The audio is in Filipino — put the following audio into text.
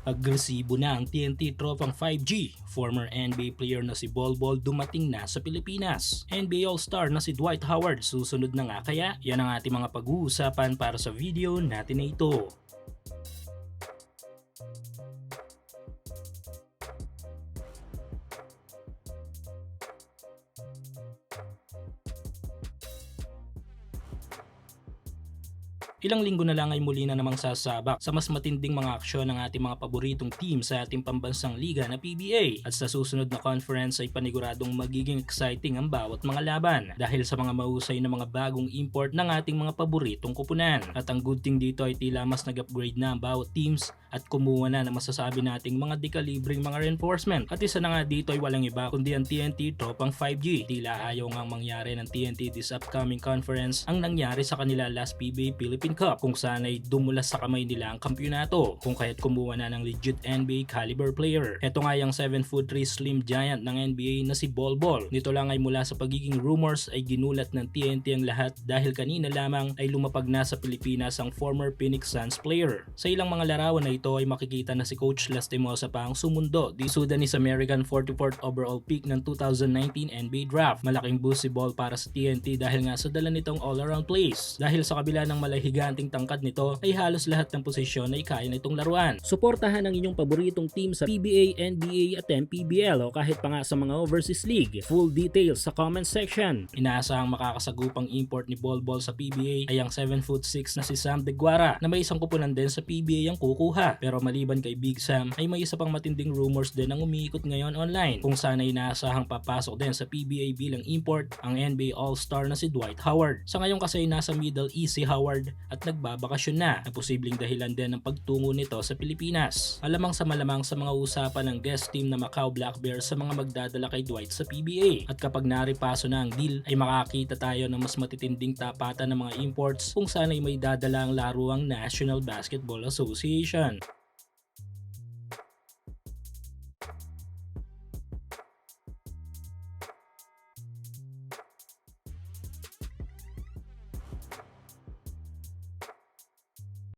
Agresibo na ang TNT Tropang 5G. Former NBA player na si Bol Bol dumating na sa Pilipinas. NBA All-Star na si Dwight Howard susunod na nga, kaya yan ang ating mga pag-uusapan para sa video natin na ito. Ilang linggo na lang ay muli na namang sasabak sa mas matinding mga aksyon ng ating mga paboritong team sa ating pambansang liga na PBA, at sa susunod na conference ay paniguradong magiging exciting ang bawat mga laban dahil sa mga mahusay na mga bagong import ng ating mga paboritong kupunan. At ang good thing dito ay tila mas nag-upgrade na ang bawat teams at kumuha na ng masasabi nating mga dekalibreng mga reinforcement. At isa na nga dito ay walang iba kundi ang TNT Tropang 5G. Tila ayaw ngang mangyari ng TNT this upcoming conference ang nangyari sa kanila last PBA Philippine Cup, kung saan ay dumulas sa kamay nila ang kampyonato, kung kaya't kumuha na ng legit NBA caliber player. Ito nga yung 7'3" slim giant ng NBA na si Bol Bol. Nito lang ay mula sa pagiging rumors ay ginulat ng TNT ang lahat dahil kanina lamang ay lumapag na sa Pilipinas ang former Phoenix Suns player. Sa ilang mga larawan na ito ay makikita na si Coach Lastimosa pa ang sumundo di Sudanese American 44th overall pick ng 2019 NBA Draft. Malaking boost si Bol para sa TNT dahil nga sa dala nitong all-around plays. Dahil sa kabila ng malahiganting tangkad nito ay halos lahat ng posisyon ay kaya nitong laruan. Suportahan ang inyong paboritong team sa PBA, NBA at MPBL o kahit pa nga sa mga overseas league. Full details sa comment section. Inaasahang makakasagupang import ni Bol Bol sa PBA ay ang 7'6" na si Sam Deguara na may isang kupunan din sa PBA ang kukuha. Pero maliban kay Big Sam ay may isa pang matinding rumors din ang umiikot ngayon online, kung saan ay inaasahang papasok din sa PBA bilang import ang NBA All-Star na si Dwight Howard. Sa ngayon kasi ay nasa Middle East si Howard at nagbabakasyon na posibleng dahilan din ng pagtungo nito sa Pilipinas. Malamang sa mga usapan ng guest team na Macau Black Bears sa mga magdadala kay Dwight sa PBA. At kapag naripaso na ang deal ay makakita tayo ng mas matitinding tapatan ng mga imports, kung saan ay may dadala ang laruang National Basketball Association.